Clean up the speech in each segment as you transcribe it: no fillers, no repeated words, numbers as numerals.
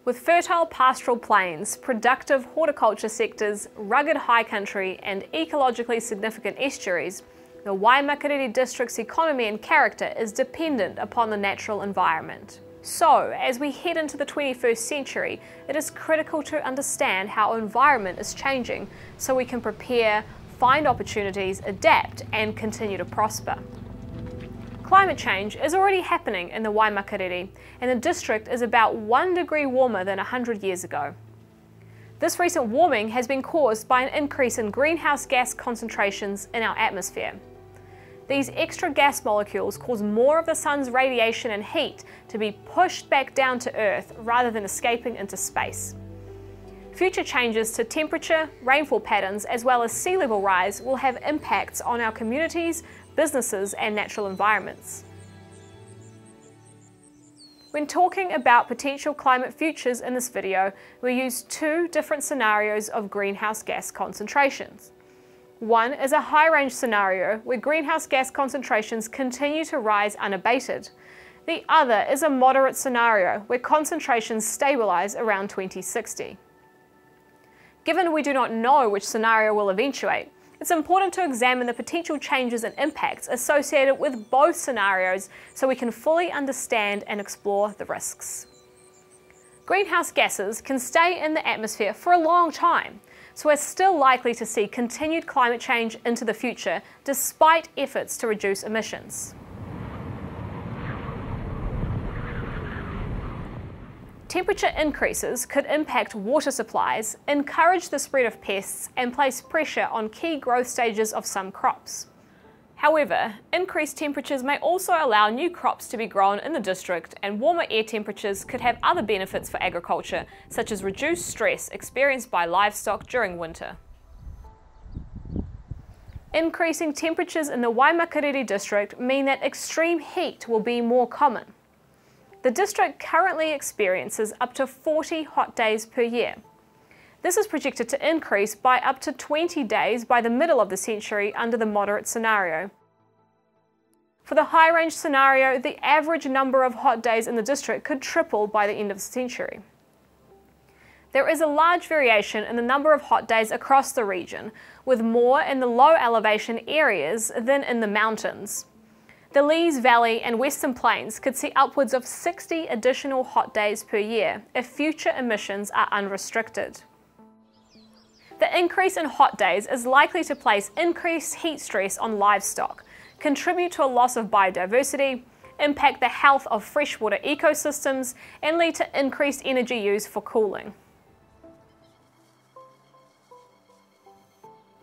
With fertile pastoral plains, productive horticulture sectors, rugged high country and ecologically significant estuaries, the Waimakariri district's economy and character is dependent upon the natural environment. So, as we head into the 21st century, it is critical to understand how our environment is changing so we can prepare, find opportunities, adapt and continue to prosper. Climate change is already happening in the Waimakariri, and the district is about 1 degree warmer than 100 years ago. This recent warming has been caused by an increase in greenhouse gas concentrations in our atmosphere. These extra gas molecules cause more of the sun's radiation and heat to be pushed back down to Earth rather than escaping into space. Future changes to temperature, rainfall patterns, as well as sea level rise will have impacts on our communities, businesses, and natural environments. When talking about potential climate futures in this video, we use two different scenarios of greenhouse gas concentrations. One is a high-range scenario where greenhouse gas concentrations continue to rise unabated. The other is a moderate scenario where concentrations stabilize around 2060. Given we do not know which scenario will eventuate, it's important to examine the potential changes and impacts associated with both scenarios so we can fully understand and explore the risks. Greenhouse gases can stay in the atmosphere for a long time, so we're still likely to see continued climate change into the future despite efforts to reduce emissions. Temperature increases could impact water supplies, encourage the spread of pests, and place pressure on key growth stages of some crops. However, increased temperatures may also allow new crops to be grown in the district, and warmer air temperatures could have other benefits for agriculture, such as reduced stress experienced by livestock during winter. Increasing temperatures in the Waimakariri district mean that extreme heat will be more common. The district currently experiences up to 40 hot days per year. This is projected to increase by up to 20 days by the middle of the century under the moderate scenario. For the high-range scenario, the average number of hot days in the district could triple by the end of the century. There is a large variation in the number of hot days across the region, with more in the low elevation areas than in the mountains. The Lees Valley and Western Plains could see upwards of 60 additional hot days per year if future emissions are unrestricted. The increase in hot days is likely to place increased heat stress on livestock, contribute to a loss of biodiversity, impact the health of freshwater ecosystems, and lead to increased energy use for cooling.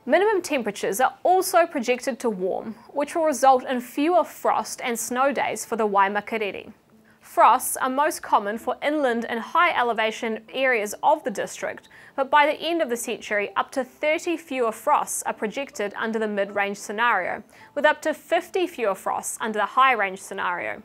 Minimum temperatures are also projected to warm, which will result in fewer frost and snow days for the Waimakariri. Frosts are most common for inland and high elevation areas of the district, but by the end of the century, up to 30 fewer frosts are projected under the mid-range scenario, with up to 50 fewer frosts under the high-range scenario.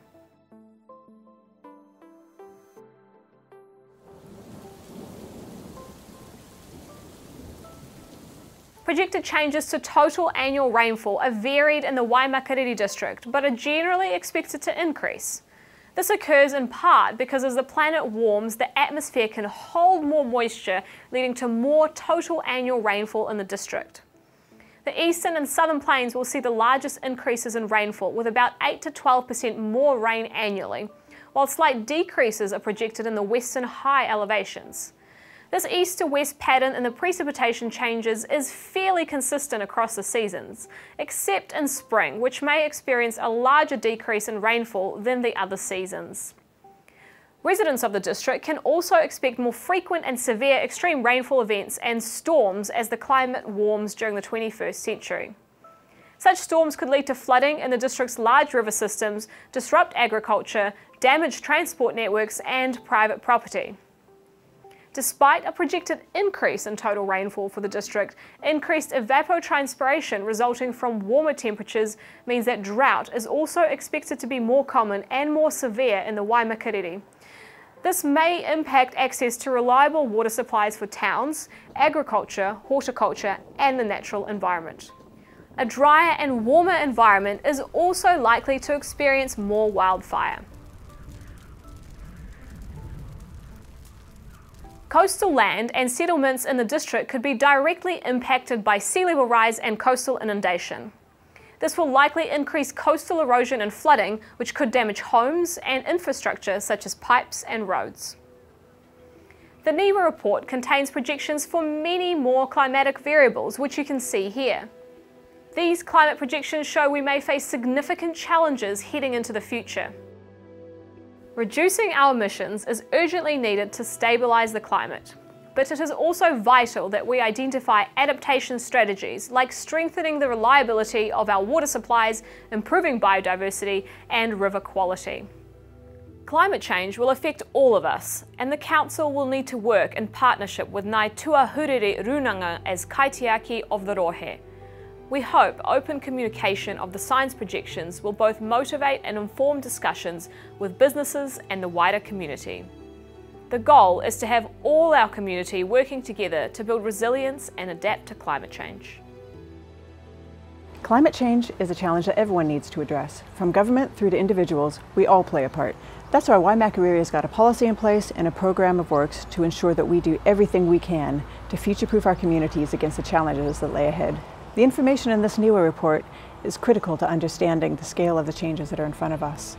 Projected changes to total annual rainfall are varied in the Waimakariri district, but are generally expected to increase. This occurs in part because as the planet warms, the atmosphere can hold more moisture, leading to more total annual rainfall in the district. The eastern and southern plains will see the largest increases in rainfall, with about 8 to 12% more rain annually, while slight decreases are projected in the western high elevations. This east to west pattern in the precipitation changes is fairly consistent across the seasons, except in spring, which may experience a larger decrease in rainfall than the other seasons. Residents of the district can also expect more frequent and severe extreme rainfall events and storms as the climate warms during the 21st century. Such storms could lead to flooding in the district's large river systems, disrupt agriculture, damage transport networks, and private property. Despite a projected increase in total rainfall for the district, increased evapotranspiration resulting from warmer temperatures means that drought is also expected to be more common and more severe in the Waimakariri. This may impact access to reliable water supplies for towns, agriculture, horticulture, and the natural environment. A drier and warmer environment is also likely to experience more wildfire. Coastal land and settlements in the district could be directly impacted by sea level rise and coastal inundation. This will likely increase coastal erosion and flooding, which could damage homes and infrastructure such as pipes and roads. The NIWA report contains projections for many more climatic variables, which you can see here. These climate projections show we may face significant challenges heading into the future. Reducing our emissions is urgently needed to stabilise the climate, but it is also vital that we identify adaptation strategies like strengthening the reliability of our water supplies, improving biodiversity and river quality. Climate change will affect all of us, and the Council will need to work in partnership with Ngāi Tuahurere Runanga as kaitiaki of the Rohe. We hope open communication of the science projections will both motivate and inform discussions with businesses and the wider community. The goal is to have all our community working together to build resilience and adapt to climate change. Climate change is a challenge that everyone needs to address. From government through to individuals, we all play a part. That's why Waimakariri has got a policy in place and a program of works to ensure that we do everything we can to future-proof our communities against the challenges that lay ahead. The information in this NIWA report is critical to understanding the scale of the changes that are in front of us.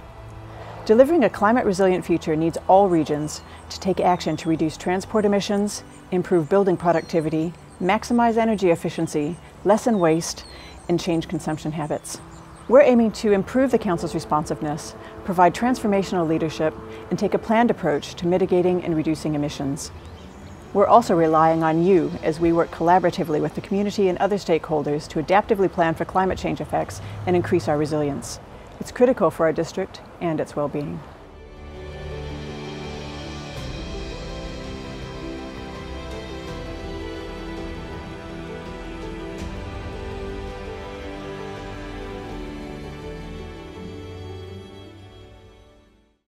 Delivering a climate-resilient future needs all regions to take action to reduce transport emissions, improve building productivity, maximize energy efficiency, lessen waste, and change consumption habits. We're aiming to improve the Council's responsiveness, provide transformational leadership, and take a planned approach to mitigating and reducing emissions. We're also relying on you as we work collaboratively with the community and other stakeholders to adaptively plan for climate change effects and increase our resilience. It's critical for our district and its well-being.